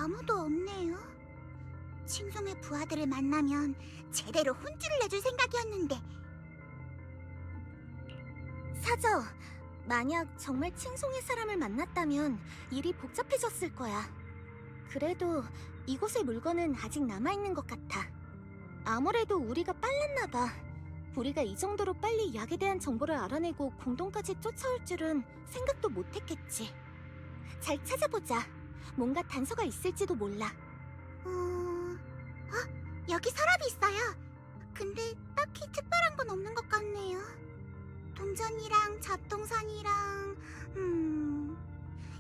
아무도 없네요. 칭송의 부하들을 만나면 제대로 혼쭐을 내줄 생각이었는데. 사저, 만약 정말 칭송의 사람을 만났다면 일이 복잡해졌을 거야. 그래도 이곳의 물건은 아직 남아있는 것 같아. 아무래도 우리가 빨랐나 봐. 우리가 이 정도로 빨리 약에 대한 정보를 알아내고 공동까지 쫓아올 줄은 생각도 못했겠지. 잘 찾아보자. 뭔가 단서가 있을지도 몰라. 여기 서랍이 있어요. 근데 딱히 특별한 건 없는 것 같네요. 동전이랑 잡동사니랑...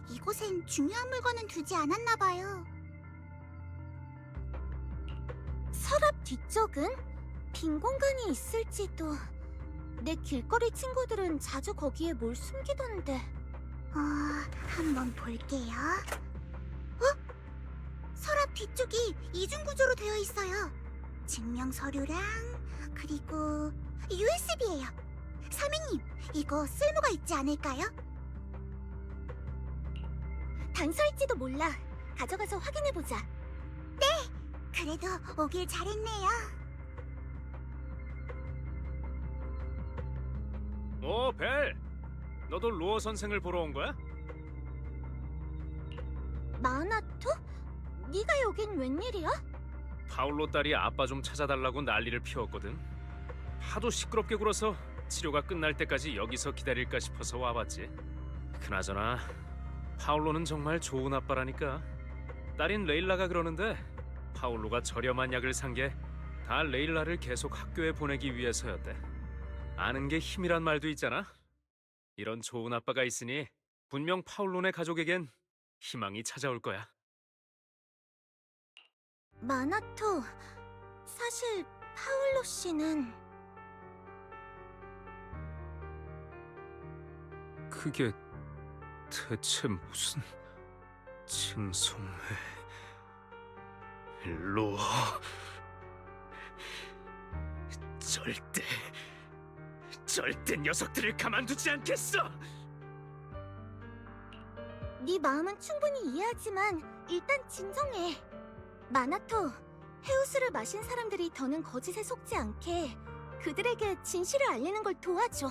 이곳엔 중요한 물건은 두지 않았나 봐요. 서랍 뒤쪽은? 빈 공간이 있을지도. 내 길거리 친구들은 자주 거기에 뭘 숨기던데. 한번 볼게요. 서랍 뒤쪽이 이중구조로 되어 있어요. 증명 서류랑 그리고 USB예요. 사미님, 이거 쓸모가 있지 않을까요? 단서일지도 몰라. 가져가서 확인해보자. 네! 그래도 오길 잘했네요. 벨! 너도 로어 선생을 보러 온 거야? 마나토? 네가 여긴 웬일이야? 파울로 딸이 아빠 좀 찾아달라고 난리를 피웠거든. 하도 시끄럽게 굴어서 치료가 끝날 때까지 여기서 기다릴까 싶어서 와봤지. 그나저나 파울로는 정말 좋은 아빠라니까. 딸인 레일라가 그러는데 파울로가 저렴한 약을 산 게 다 레일라를 계속 학교에 보내기 위해서였대. 아는 게 힘이란 말도 있잖아. 이런 좋은 아빠가 있으니 분명 파울로네 가족에겐 희망이 찾아올 거야. 마나토, 사실 파울로 씨는... 그게 대체 무슨... 칭송회... 로어... 절대 녀석들을 가만두지 않겠어! 네 마음은 충분히 이해하지만 일단 진정해. 마나토, 헤우스를 마신 사람들이 더는 거짓에 속지 않게 그들에게 진실을 알리는 걸 도와줘.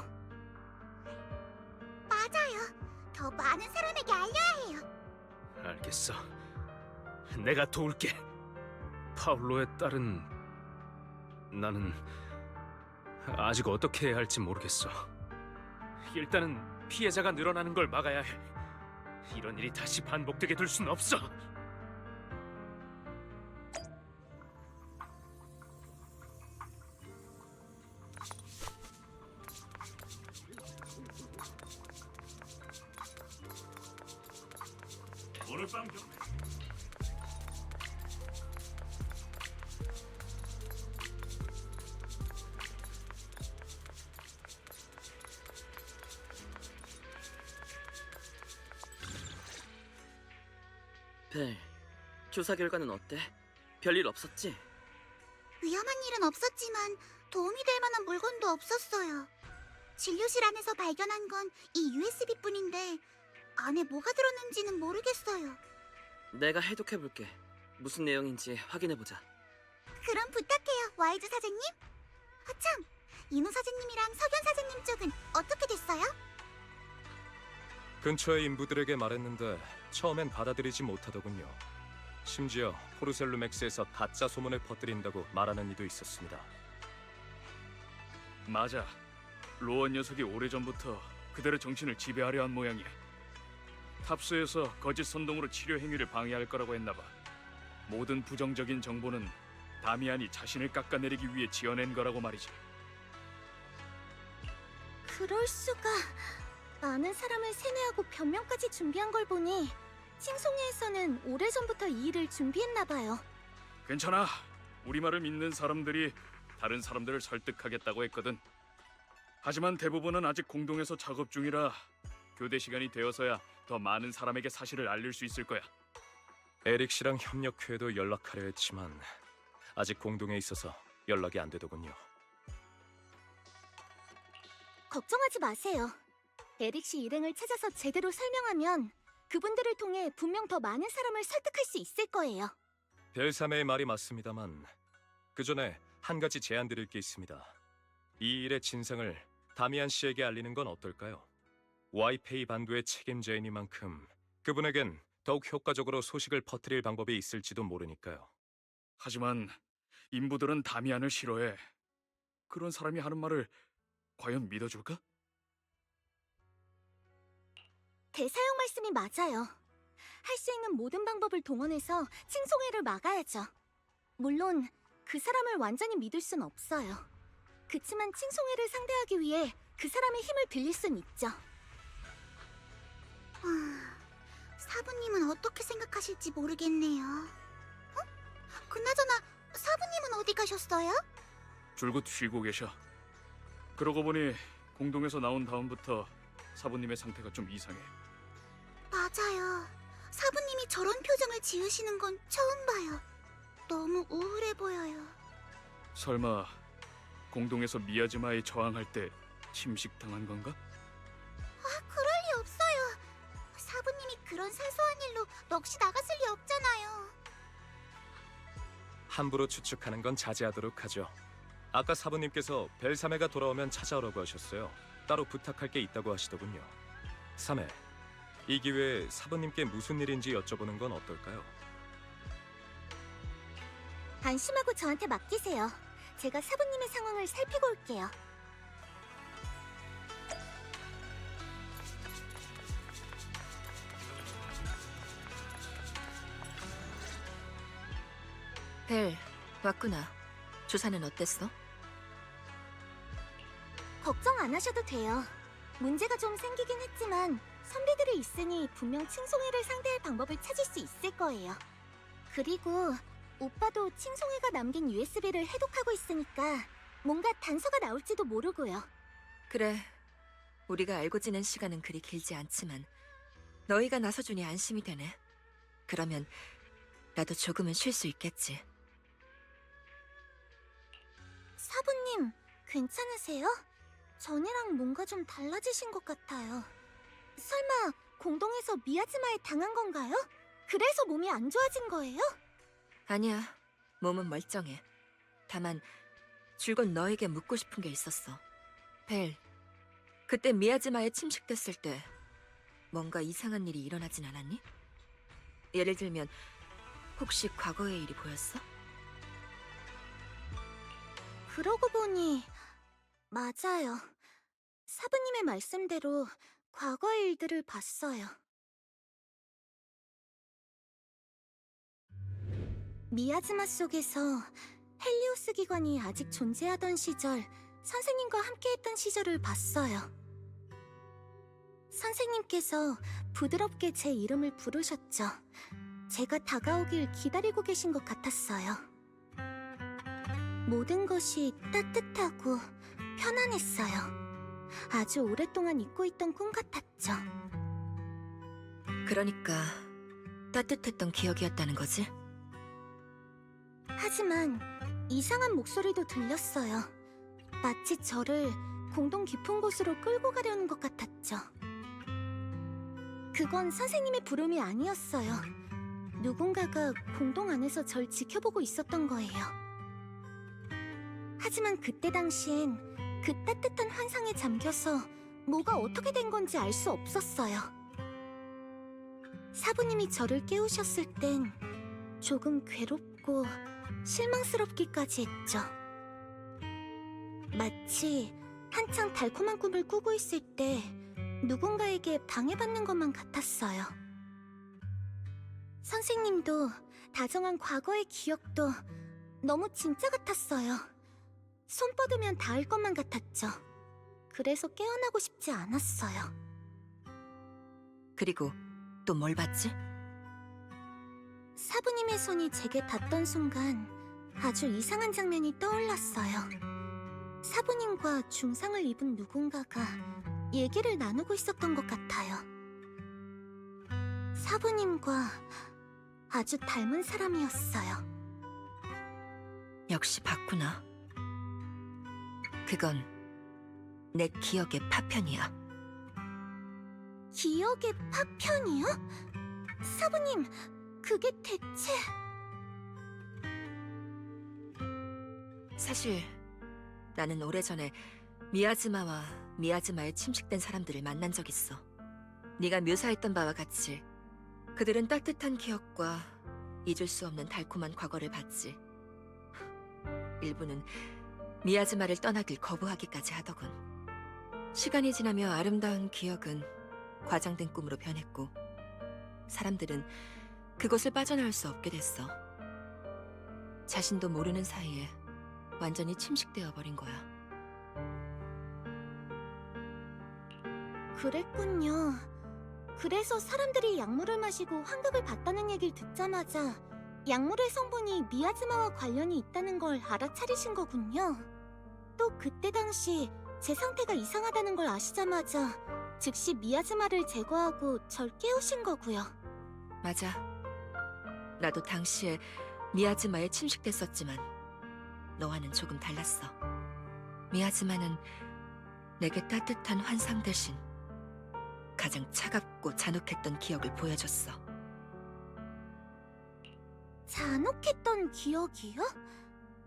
맞아요. 더 많은 사람에게 알려야 해요. 알겠어. 내가 도울게. 파울로의 딸은... 나는... 아직 어떻게 해야 할지 모르겠어. 일단은 피해자가 늘어나는 걸 막아야 해. 이런 일이 다시 반복되게 둘 순 없어. 오늘 밤 좀... 벨, 조사 결과는 어때? 별일 없었지? 위험한 일은 없었지만 도움이 될 만한 물건도 없었어요. 진료실 안에서 발견한 건 이 USB뿐인데 안에 뭐가 들었는지는 모르겠어요. 내가 해독해볼게. 무슨 내용인지 확인해보자. 그럼 부탁해요, 와이즈 사장님. 참, 이노 사장님이랑 석연 사장님 쪽은 어떻게 됐어요? 근처의 인부들에게 말했는데 처음엔 받아들이지 못하더군요. 심지어 포르셀루맥스에서 가짜 소문을 퍼뜨린다고 말하는 이도 있었습니다. 맞아. 로어 녀석이 오래전부터 그들의 정신을 지배하려 한 모양이야. 탑수에서 거짓 선동으로 치료 행위를 방해할 거라고 했나봐. 모든 부정적인 정보는 다미안이 자신을 깎아내리기 위해 지어낸 거라고 말이지. 그럴 수가... 많은 사람을 세뇌하고 변명까지 준비한 걸 보니 칭송회에서는 오래전부터 이 일을 준비했나 봐요. 괜찮아. 우리 말을 믿는 사람들이 다른 사람들을 설득하겠다고 했거든. 하지만 대부분은 아직 공동에서 작업 중이라 교대 시간이 되어서야 더 많은 사람에게 사실을 알릴 수 있을 거야. 에릭 씨랑 협력회에도 연락하려 했지만 아직 공동에 있어서 연락이 안 되더군요. 걱정하지 마세요. 에릭 씨 일행을 찾아서 제대로 설명하면 그분들을 통해 분명 더 많은 사람을 설득할 수 있을 거예요. 벨사메의 말이 맞습니다만 그 전에 한 가지 제안 드릴 게 있습니다. 이 일의 진상을 다미안 씨에게 알리는 건 어떨까요? 와이페이 반도의 책임자이니만큼 그분에겐 더욱 효과적으로 소식을 퍼뜨릴 방법이 있을지도 모르니까요. 하지만 인부들은 다미안을 싫어해. 그런 사람이 하는 말을 과연 믿어줄까? 대사형 말씀이 맞아요. 할 수 있는 모든 방법을 동원해서 칭송회를 막아야죠. 물론 그 사람을 완전히 믿을 순 없어요. 그치만 칭송회를 상대하기 위해 그 사람의 힘을 빌릴 순 있죠. 사부님은 어떻게 생각하실지 모르겠네요. 그나저나 사부님은 어디 가셨어요? 줄곧 쉬고 계셔. 그러고 보니 공동에서 나온 다음부터 사부님의 상태가 좀 이상해. 맞아요. 사부님이 저런 표정을 지으시는 건 처음 봐요. 너무 우울해 보여요. 설마 공동에서 미야즈마에 저항할 때 침식당한 건가? 그럴 리 없어요. 사부님이 그런 사소한 일로 넋이 나갔을 리 없잖아요. 함부로 추측하는 건 자제하도록 하죠. 아까 사부님께서 벨사메가 돌아오면 찾아오라고 하셨어요. 따로 부탁할 게 있다고 하시더군요. 사메, 이 기회에 사부님께 무슨 일인지 여쭤보는 건 어떨까요? 안심하고 저한테 맡기세요. 제가 사부님의 상황을 살피고 올게요. 벨, 왔구나. 조사는 어땠어? 걱정 안 하셔도 돼요. 문제가 좀 생기긴 했지만 선비들이 있으니 분명 칭송회를 상대할 방법을 찾을 수 있을 거예요. 그리고 오빠도 칭송회가 남긴 USB를 해독하고 있으니까 뭔가 단서가 나올지도 모르고요. 그래, 우리가 알고 지낸 시간은 그리 길지 않지만 너희가 나서주니 안심이 되네. 그러면 나도 조금은 쉴 수 있겠지. 사부님, 괜찮으세요? 전이랑 뭔가 좀 달라지신 것 같아요. 설마 공동에서 미야즈마에 당한 건가요? 그래서 몸이 안 좋아진 거예요? 아니야, 몸은 멀쩡해. 다만 줄곧 너에게 묻고 싶은 게 있었어. 벨, 그때 미야즈마에 침식됐을 때 뭔가 이상한 일이 일어나진 않았니? 예를 들면 혹시 과거의 일이 보였어? 그러고 보니 맞아요. 사부님의 말씀대로 과거의 일들을 봤어요. 미야즈마 속에서 헬리오스 기관이 아직 존재하던 시절, 선생님과 함께했던 시절을 봤어요. 선생님께서 부드럽게 제 이름을 부르셨죠. 제가 다가오길 기다리고 계신 것 같았어요. 모든 것이 따뜻하고 편안했어요. 아주 오랫동안 잊고 있던 꿈 같았죠. 그러니까 따뜻했던 기억이었다는 거지? 하지만 이상한 목소리도 들렸어요. 마치 저를 공동 깊은 곳으로 끌고 가려는 것 같았죠. 그건 선생님의 부름이 아니었어요. 누군가가 공동 안에서 절 지켜보고 있었던 거예요. 하지만 그때 당시엔 그 따뜻한 환상에 잠겨서 뭐가 어떻게 된 건지 알 수 없었어요. 사부님이 저를 깨우셨을 땐 조금 괴롭고 실망스럽기까지 했죠. 마치 한창 달콤한 꿈을 꾸고 있을 때 누군가에게 방해받는 것만 같았어요. 선생님도 다정한 과거의 기억도 너무 진짜 같았어요. 손 뻗으면 닿을 것만 같았죠. 그래서 깨어나고 싶지 않았어요. 그리고 또 뭘 봤지? 사부님의 손이 제게 닿던 순간 아주 이상한 장면이 떠올랐어요. 사부님과 중상을 입은 누군가가 얘기를 나누고 있었던 것 같아요. 사부님과 아주 닮은 사람이었어요. 역시 봤구나. 그건 내 기억의 파편이야. 기억의 파편이요? 사부님, 그게 대체... 사실 나는 오래전에 미야즈마와 미야즈마에 침식된 사람들을 만난 적 있어. 네가 묘사했던 바와 같이 그들은 따뜻한 기억과 잊을 수 없는 달콤한 과거를 봤지. 일부는 미야즈마를 떠나길 거부하기까지 하더군. 시간이 지나며 아름다운 기억은 과장된 꿈으로 변했고 사람들은 그곳을 빠져나올 수 없게 됐어. 자신도 모르는 사이에 완전히 침식되어 버린 거야. 그랬군요. 그래서 사람들이 약물을 마시고 환각을 봤다는 얘기를 듣자마자 약물의 성분이 미야즈마와 관련이 있다는 걸 알아차리신 거군요. 또 그때 당시 제 상태가 이상하다는 걸 아시자마자 즉시 미야즈마를 제거하고 절 깨우신 거고요. 맞아. 나도 당시에 미야즈마에 침식됐었지만 너와는 조금 달랐어. 미야즈마는 내게 따뜻한 환상 대신 가장 차갑고 잔혹했던 기억을 보여줬어. 잔혹했던 기억이요?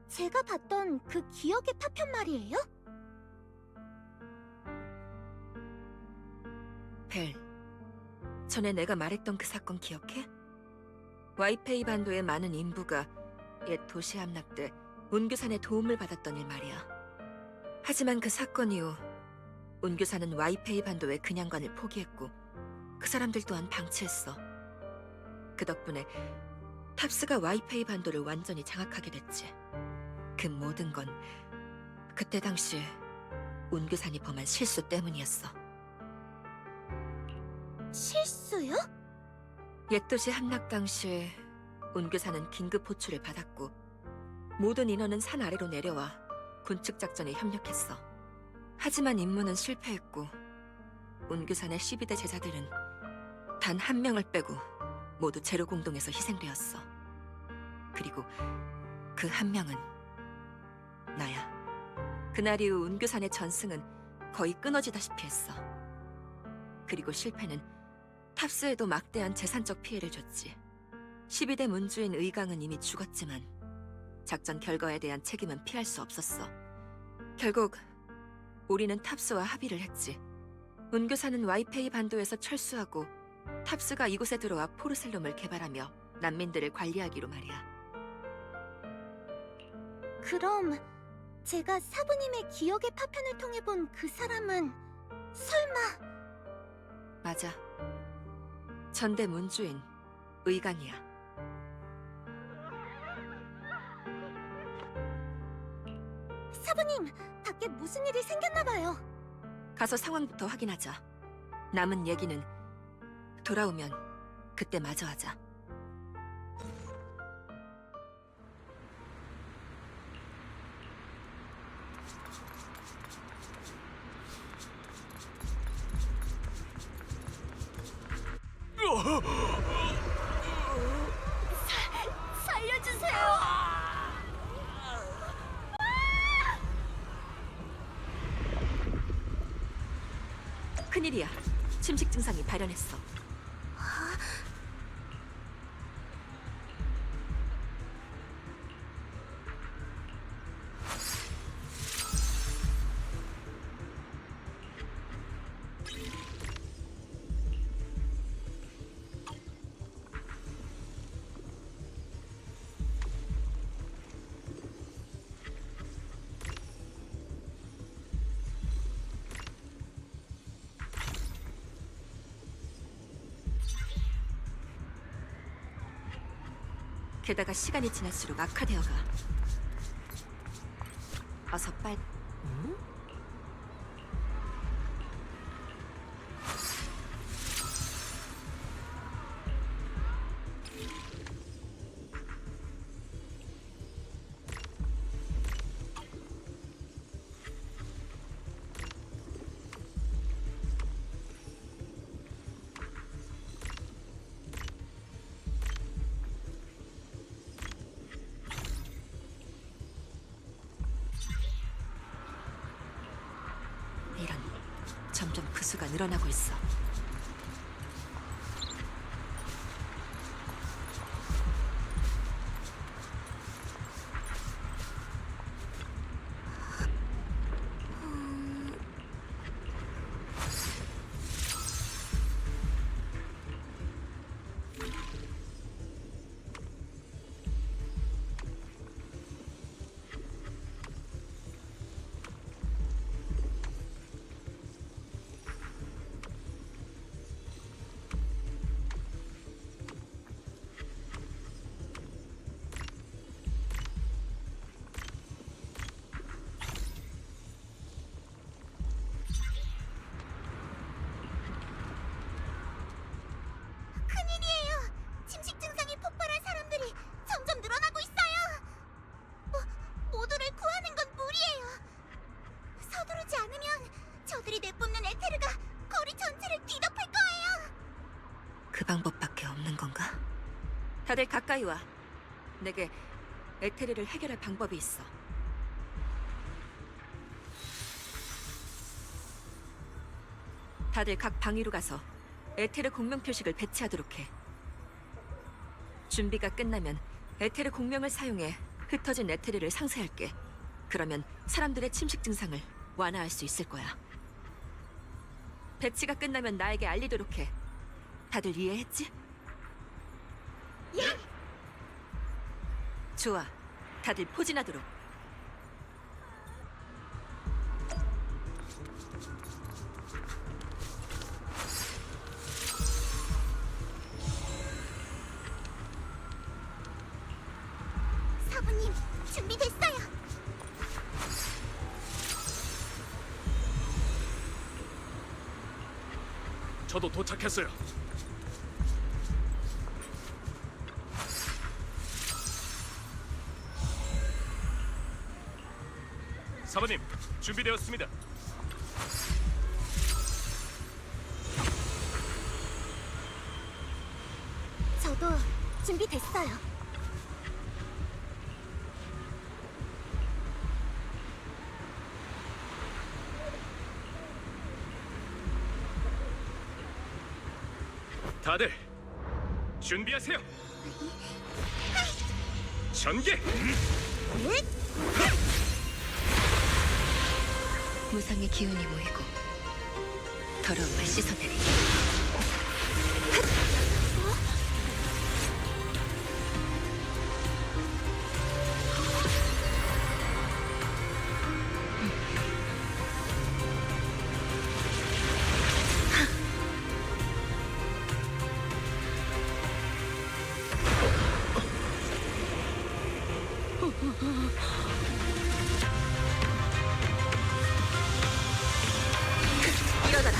제가 봤던 그 기억의 파편 말이에요? 벨, 전에 내가 말했던 그 사건 기억해? 와이페이 반도의 많은 인부가 옛 도시 함락 때 운규산의 도움을 받았던 일 말이야. 하지만 그 사건 이후 운규산은 와이페이 반도의 근양관을 포기했고 그 사람들 또한 방치했어. 그 덕분에 탑스가 와이페이 반도를 완전히 장악하게 됐지. 그 모든 건 그때 당시 운규산이 범한 실수 때문이었어. 실수요? 옛 도시 함락 당시 운규산은 긴급 호출을 받았고 모든 인원은 산 아래로 내려와 군축 작전에 협력했어. 하지만 임무는 실패했고 운규산의 12대 제자들은 단 한 명을 빼고 모두 제로 공동에서 희생되었어. 그리고 그 한 명은 나야. 그날 이후 운규산의 전승은 거의 끊어지다시피 했어. 그리고 실패는 탑스에도 막대한 재산적 피해를 줬지. 12대 문주인 의강은 이미 죽었지만 작전 결과에 대한 책임은 피할 수 없었어. 결국 우리는 탑스와 합의를 했지. 운교사는 와이페이 반도에서 철수하고 탑스가 이곳에 들어와 포르셀롬을 개발하며 난민들을 관리하기로 말이야. 그럼 제가 사부님의 기억의 파편을 통해 본 그 사람은 설마... 맞아. 전대 문주인 의강이야. 사부님, 밖에 무슨 일이 생겼나 봐요. 가서 상황부터 확인하자. 남은 얘기는 돌아오면 그때 마저 하자. 살려주세요. 큰일이야. 침식 증상이 발현했어. 게다가 시간이 지날수록 악화되어가. 어서 빨리. 이런, 점점 그 수가 늘어나고 있어. 다들 가까이 와. 내게 에테르를 해결할 방법이 있어. 다들 각 방위로 가서 에테르 공명 표식을 배치하도록 해. 준비가 끝나면 에테르 공명을 사용해 흩어진 에테르를 상쇄할게. 그러면 사람들의 침식 증상을 완화할 수 있을 거야. 배치가 끝나면 나에게 알리도록 해. 다들 이해했지? 예! 좋아. 다들 포진하도록. 사부님, 준비됐어요. 저도 도착했어요. 사부님, 준비되었습니다. 저도 준비됐어요. 다들 준비하세요. 전개. 무상의 기운이 모이고 더러움을 씻어내리. 일어나라.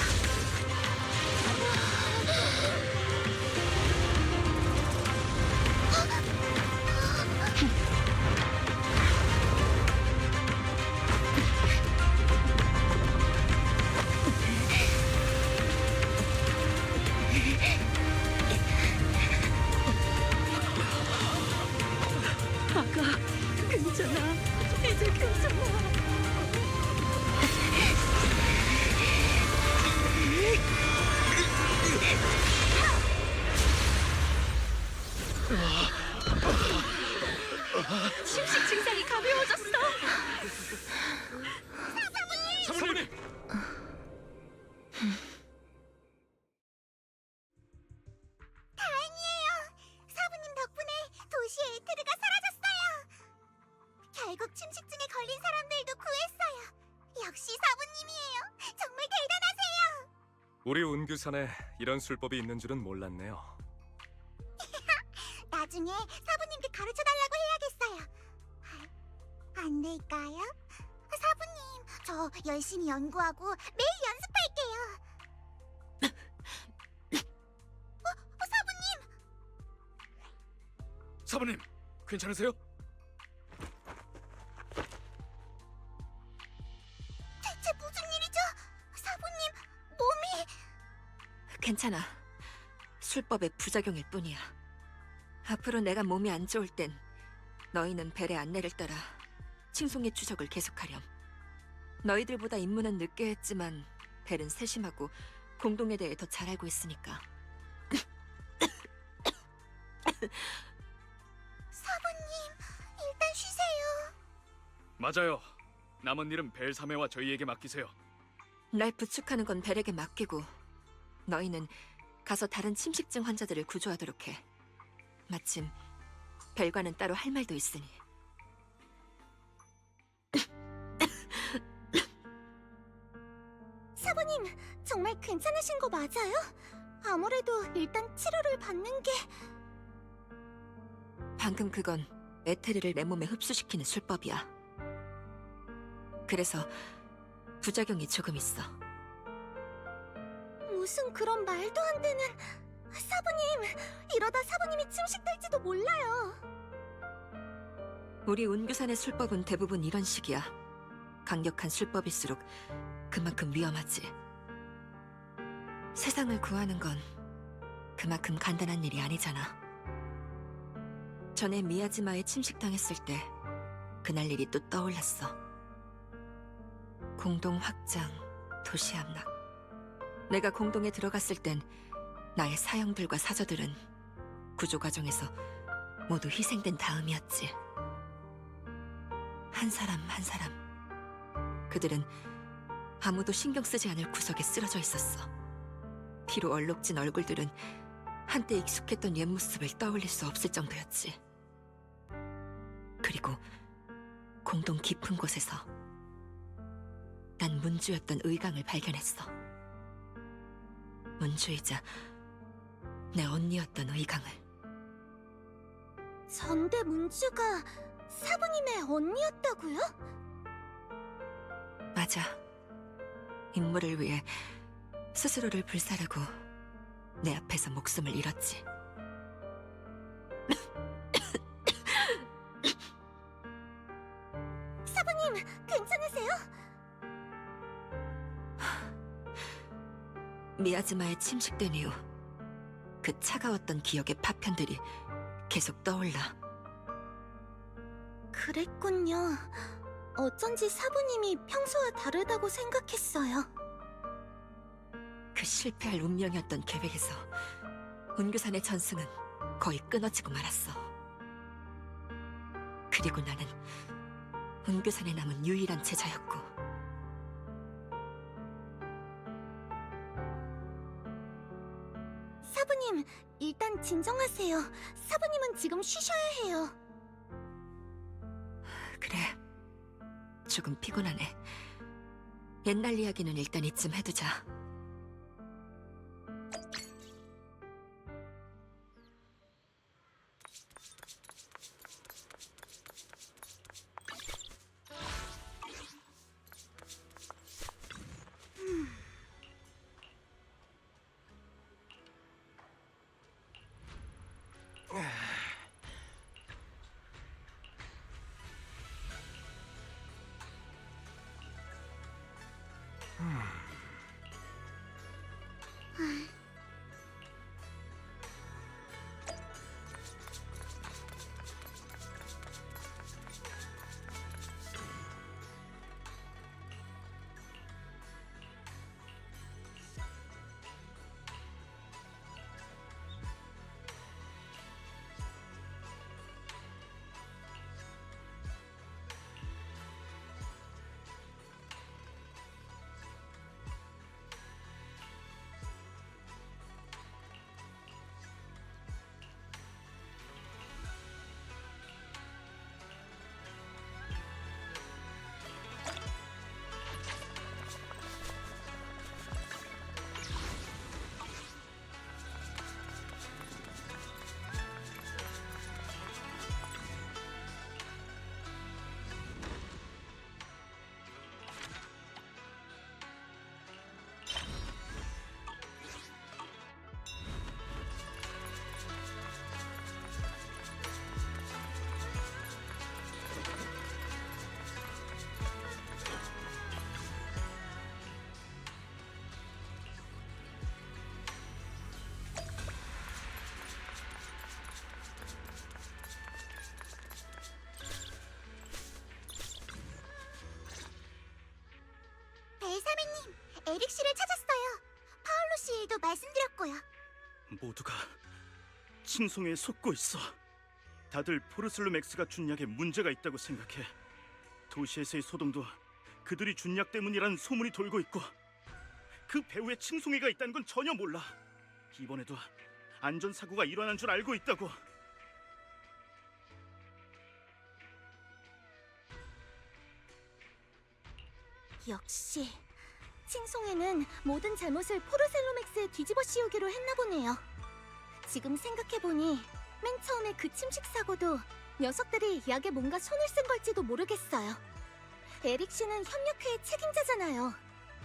아가, 괜찮아. 이제 괜찮아. 침식 증상이 가벼워졌어. 사부님. 다행이에요. 사부님 덕분에 도시의 에테르가 사라졌어요. 결국 침식증에 걸린 사람들도 구했어요. 역시 사부님이에요. 정말 대단하세요. 우리 운규산에 이런 술법이 있는 줄은 몰랐네요. 나중에 사부님께 가르쳐달라고 해야겠어요. 안 될까요? 사부님, 저 열심히 연구하고 매일 연습할게요. 사부님! 사부님, 괜찮으세요? 대체 무슨 일이죠? 사부님, 몸이... 괜찮아. 술법의 부작용일 뿐이야. 앞으로 내가 몸이 안 좋을 땐 너희는 벨의 안내를 따라 칭송의 추적을 계속하렴. 너희들보다 임무는 늦게 했지만 벨은 세심하고 공동에 대해 더 잘 알고 있으니까. 사부님, 일단 쉬세요. 맞아요. 남은 일은 벨사메와 저희에게 맡기세요. 날 부축하는 건 벨에게 맡기고 너희는 가서 다른 침식증 환자들을 구조하도록 해. 마침 벨과는 따로 할 말도 있으니. 사부님, 정말 괜찮으신 거 맞아요? 아무래도 일단 치료를 받는 게... 방금 그건 에테르를 내 몸에 흡수시키는 술법이야. 그래서 부작용이 조금 있어. 무슨 그런 말도 안 되는... 사부님, 이러다 사부님이 침식될지도 몰라요. 우리 운규산의 술법은 대부분 이런 식이야. 강력한 술법일수록 그만큼 위험하지. 세상을 구하는 건 그만큼 간단한 일이 아니잖아. 전에 미야지마에 침식당했을 때 그날 일이 또 떠올랐어. 공동 확장, 도시 함락. 내가 공동에 들어갔을 땐 나의 사형들과 사저들은 구조 과정에서 모두 희생된 다음이었지. 한 사람 한 사람. 그들은 아무도 신경 쓰지 않을 구석에 쓰러져 있었어. 피로 얼룩진 얼굴들은 한때 익숙했던 옛 모습을 떠올릴 수 없을 정도였지. 그리고 공동 깊은 곳에서 난 문주였던 의강을 발견했어. 문주이자 내 언니였던 의강을. 전대 문주가 사부님의 언니였다고요? 맞아. 임무를 위해 스스로를 불사르고 내 앞에서 목숨을 잃었지. 사부님, 괜찮으세요? 미야즈마에 침식된 이후 그 차가웠던 기억의 파편들이 계속 떠올라. 그랬군요. 어쩐지 사부님이 평소와 다르다고 생각했어요. 그 실패할 운명이었던 계획에서 운규산의 전승은 거의 끊어지고 말았어. 그리고 나는 운규산에 남은 유일한 제자였고. 사부님, 일단 진정하세요. 사부님은 지금 쉬셔야 해요. 그래, 조금 피곤하네. 옛날 이야기는 일단 이쯤 해두자. 벨사메님, 에릭 씨를 찾았어요. 파울로 씨 일도 말씀드렸고요. 모두가 칭송에 속고 있어. 다들 포르슬루맥스가 준 약에 문제가 있다고 생각해. 도시에서의 소동도 그들이 준 약 때문이라는 소문이 돌고 있고, 그 배후에 칭송이가 있다는 건 전혀 몰라. 이번에도 안전사고가 일어난 줄 알고 있다고. 역시 칭송에는 모든 잘못을 포르셀로맥스에 뒤집어 씌우기로 했나 보네요. 지금 생각해보니 맨 처음에 그 침식 사고도 녀석들이 약에 뭔가 손을 쓴 걸지도 모르겠어요. 에릭 씨는 협력회의 책임자잖아요.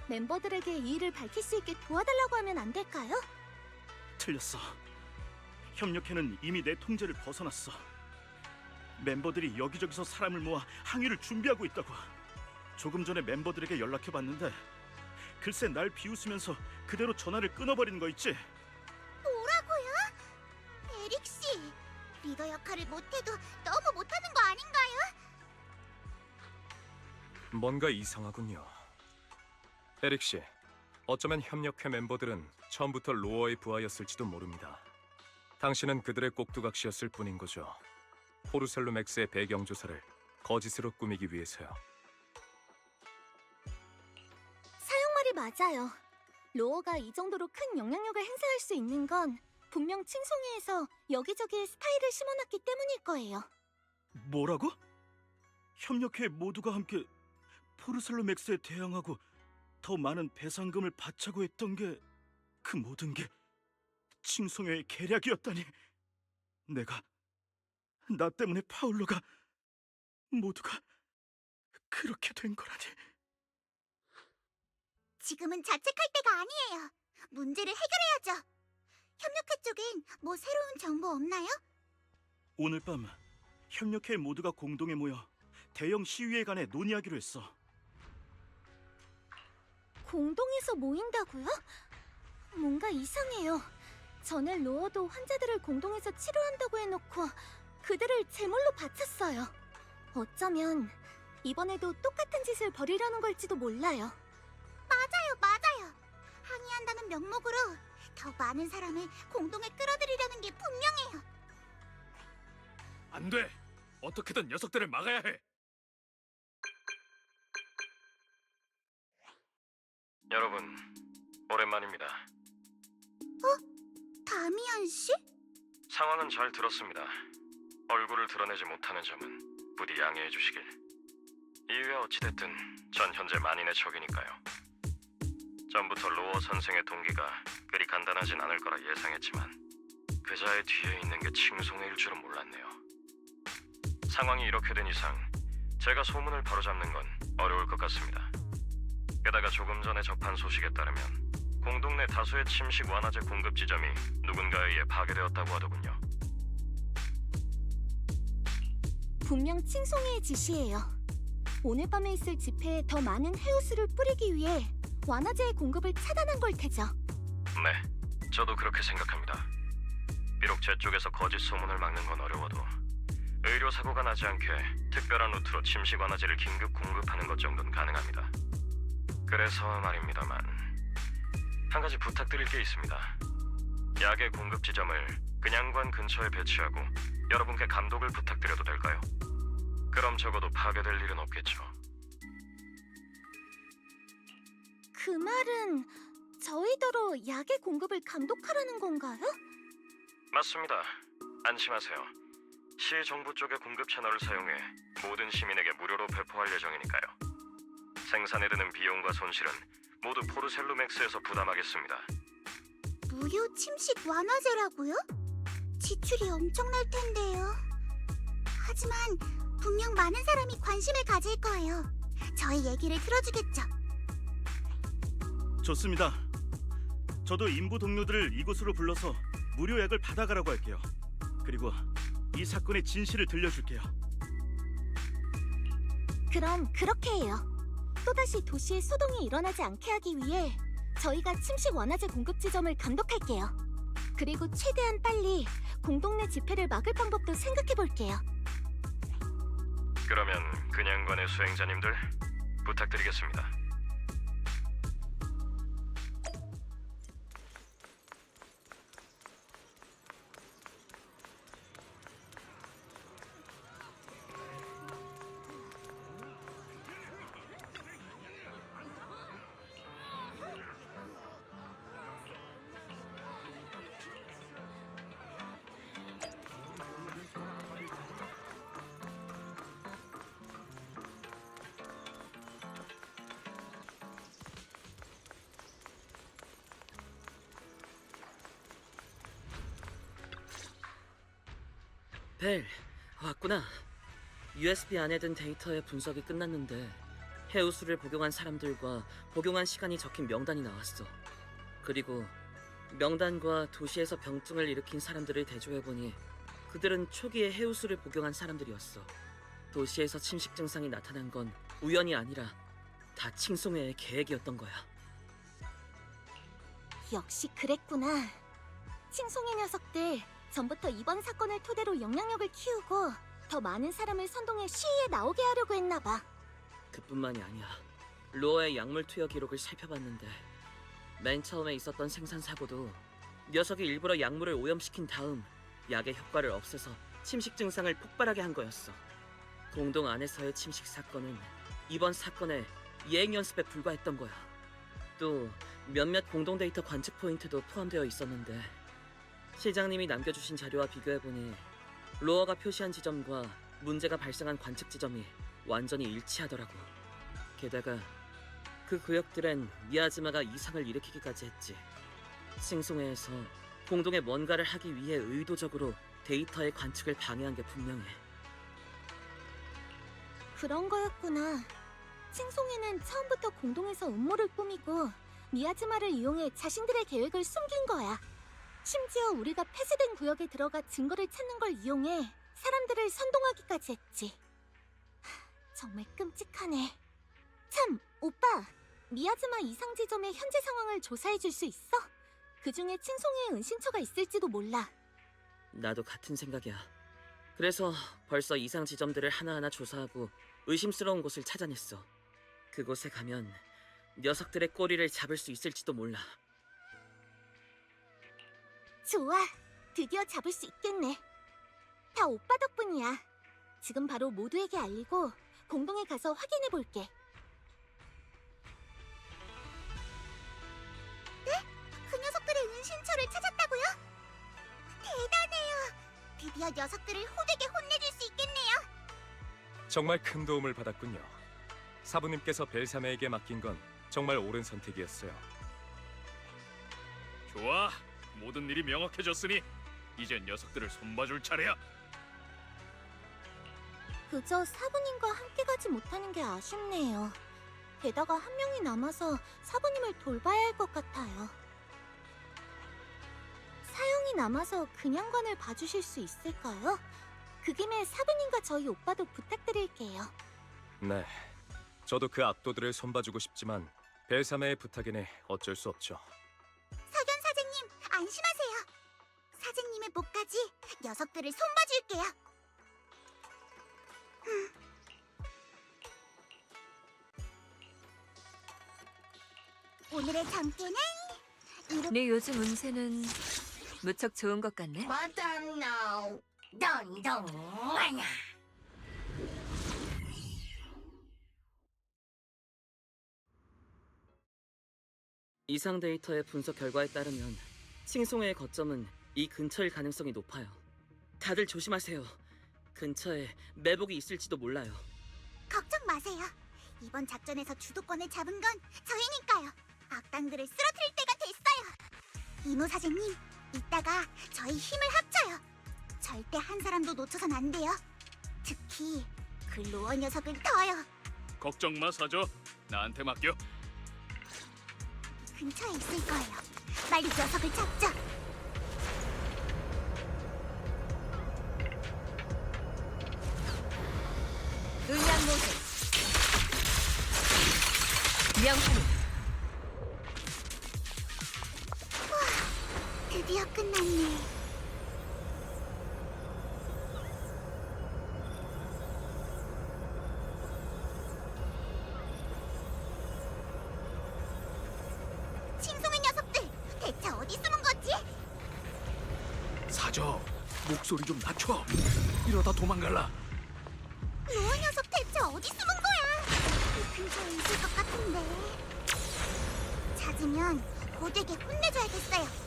멤버들에게 이 일을 밝힐 수 있게 도와달라고 하면 안 될까요? 틀렸어. 협력회는 이미 내 통제를 벗어났어. 멤버들이 여기저기서 사람을 모아 항의를 준비하고 있다고. 조금 전에 멤버들에게 연락해봤는데 글쎄 날 비웃으면서 그대로 전화를 끊어버리는 거 있지? 뭐라고요? 에릭 씨, 리더 역할을 못해도 너무 못하는 거 아닌가요? 뭔가 이상하군요. 에릭 씨, 어쩌면 협력회 멤버들은 처음부터 로어의 부하였을지도 모릅니다. 당신은 그들의 꼭두각시였을 뿐인 거죠. 포르셀로 맥스의 배경 조사를 거짓으로 꾸미기 위해서요. 사용말이 맞아요. 로어가 이 정도로 큰 영향력을 행사할 수 있는 건 분명 칭송회에서 여기저기에 스파이를 심어놨기 때문일 거예요. 뭐라고? 협력회 모두가 함께 포르셀로 맥스에 대항하고 더 많은 배상금을 받자고 했던 게 그 모든 게 칭송회의 계략이었다니. 나 때문에 파울로가 모두가 그렇게 된 거라니. 지금은 자책할 때가 아니에요. 문제를 해결해야죠. 협력회 쪽엔 뭐 새로운 정보 없나요? 오늘 밤 협력회 모두가 공동에 모여 대형 시위에 관해 논의하기로 했어. 공동에서 모인다고요? 뭔가 이상해요. 전에 로어도 환자들을 공동에서 치료한다고 해놓고 그들을 제물로 바쳤어요. 어쩌면 이번에도 똑같은 짓을 벌이려는 걸지도 몰라요. 맞아요. 항의한다는 명목으로 더 많은 사람을 공동에 끌어들이려는 게 분명해요. 안 돼. 어떻게든 녀석들을 막아야 해. 여러분, 오랜만입니다. 다미안 씨? 상황은 잘 들었습니다. 얼굴을 드러내지 못하는 점은 부디 양해해 주시길. 이유야 어찌됐든 전 현재 만인의 적이니까요. 전부터 로어 선생의 동기가 그리 간단하진 않을 거라 예상했지만 그자의 뒤에 있는 게 칭송회일 줄은 몰랐네요. 상황이 이렇게 된 이상 제가 소문을 바로잡는 건 어려울 것 같습니다. 게다가 조금 전에 접한 소식에 따르면 공동 내 다수의 침식 완화제 공급 지점이 누군가에 의해 파괴되었다고 하더군요. 분명 칭송회의 지시예요. 오늘 밤에 있을 집회에 더 많은 해우수를 뿌리기 위해 완화제의 공급을 차단한 걸 테죠. 네, 저도 그렇게 생각합니다. 비록 제 쪽에서 거짓 소문을 막는 건 어려워도 의료 사고가 나지 않게 특별한 루트로 침식 완화제를 긴급 공급하는 것 정도는 가능합니다. 그래서 말입니다만 한 가지 부탁드릴 게 있습니다. 약의 공급 지점을 근양관 근처에 배치하고 여러분께 감독을 부탁드려도 될까요? 그럼 적어도 파괴될 일은 없겠죠. 그 말은 저희더러 약의 공급을 감독하라는 건가요? 맞습니다. 안심하세요. 시 정부 쪽의 공급 채널을 사용해 모든 시민에게 무료로 배포할 예정이니까요. 생산에 드는 비용과 손실은 모두 포르셀로맥스에서 부담하겠습니다. 무료 침식 완화제라고요? 지출이 엄청날 텐데요. 하지만 분명 많은 사람이 관심을 가질 거예요. 저희 얘기를 들어주겠죠. 좋습니다. 저도 인부 동료들을 이곳으로 불러서 무료 약을 받아가라고 할게요. 그리고 이 사건의 진실을 들려줄게요. 그럼 그렇게 해요. 또다시 도시에 소동이 일어나지 않게 하기 위해 저희가 침식 완화제 공급 지점을 감독할게요. 그리고 최대한 빨리 공동 내 집회를 막을 방법도 생각해 볼게요. 그러면 근양관의 수행자님들 부탁드리겠습니다. 벨, 왔구나. USB 안에 든 데이터의 분석이 끝났는데 해우수를 복용한 사람들과 복용한 시간이 적힌 명단이 나왔어. 그리고 명단과 도시에서 병증을 일으킨 사람들을 대조해보니 그들은 초기에 해우수를 복용한 사람들이었어. 도시에서 침식 증상이 나타난 건 우연이 아니라 다 칭송회의 계획이었던 거야. 역시 그랬구나. 칭송이 녀석들 전부터 이번 사건을 토대로 영향력을 키우고 더 많은 사람을 선동해 시위에 나오게 하려고 했나 봐. 그뿐만이 아니야. 로어의 약물 투여 기록을 살펴봤는데 맨 처음에 있었던 생산 사고도 녀석이 일부러 약물을 오염시킨 다음 약의 효과를 없애서 침식 증상을 폭발하게 한 거였어. 공동 안에서의 침식 사건은 이번 사건의 예행 연습에 불과했던 거야. 또 몇몇 공동 데이터 관측 포인트도 포함되어 있었는데 실장님이 남겨주신 자료와 비교해보니 로어가 표시한 지점과 문제가 발생한 관측 지점이 완전히 일치하더라고. 게다가 그 구역들엔 미야즈마가 이상을 일으키기까지 했지. 싱송해에서 공동에 뭔가를 하기 위해 의도적으로 데이터의 관측을 방해한 게 분명해. 그런 거였구나. 칭송이는 처음부터 공동에서 음모를 꾸미고 미야즈마를 이용해 자신들의 계획을 숨긴 거야. 심지어 우리가 폐쇄된 구역에 들어가 증거를 찾는 걸 이용해 사람들을 선동하기까지 했지. 정말 끔찍하네. 참, 오빠! 미야즈마 이상 지점의 현재 상황을 조사해 줄 수 있어? 그 중에 칭송이의 은신처가 있을지도 몰라. 나도 같은 생각이야. 그래서 벌써 이상 지점들을 하나하나 조사하고 의심스러운 곳을 찾아냈어. 그곳에 가면 녀석들의 꼬리를 잡을 수 있을지도 몰라. 좋아. 드디어 잡을 수 있겠네. 다 오빠 덕분이야. 지금 바로 모두에게 알리고 공동에 가서 확인해 볼게. 그 녀석들의 은신처를 찾았다고요? 대단해요. 드디어 녀석들을 호되게 혼내줄 수 있겠네요. 정말 큰 도움을 받았군요. 사부님께서 벨사메에게 맡긴 건 정말 옳은 선택이었어요. 좋아. 모든 일이 명확해졌으니 이제 녀석들을 손봐줄 차례야. 그저 사부님과 함께 가지 못하는 게 아쉽네요. 게다가 한 명이 남아서 사부님을 돌봐야 할 것 같아요. 사형이 남아서 그냥관을 봐주실 수 있을까요? 그 김에 사부님과 저희 오빠도 부탁드릴게요. 네, 저도 그 악도들을 손봐주고 싶지만 벨사메의 부탁이니 어쩔 수 없죠. 석연 사장님, 안심하세요. 사장님의 목까지 녀석들을 손봐줄게요. 오늘의 점괘는 이렇게 네 요즘 운세는 무척 좋은 것 같네. 이상 데이터의 분석 결과에 따르면 칭송해의 거점은 이 근처일 가능성이 높아요. 다들 조심하세요. 근처에 매복이 있을지도 몰라요. 걱정 마세요. 이번 작전에서 주도권을 잡은 건 저희니까요. 악당들을 쓰러뜨릴 때가 됐어요. 이노 사장님, 이따가 저희 힘을 합쳐요. 절대 한 사람도 놓쳐선 안 돼요. 특히 그 로어 녀석을 더요. 걱정 마 사저. 나한테 맡겨. 근처에 있을 거예요. 빨리 녀석을 잡자. 음양모세 명하니 드디어 끝났네. 칭송의 녀석들, 대체 어디 숨은 거지? 사저, 목소리 좀 낮춰. 이러다 도망갈라. 로어 녀석 대체 어디 숨은 거야? 이 근처에 있을 것 같은데. 찾으면 고되게 혼내줘야겠어요.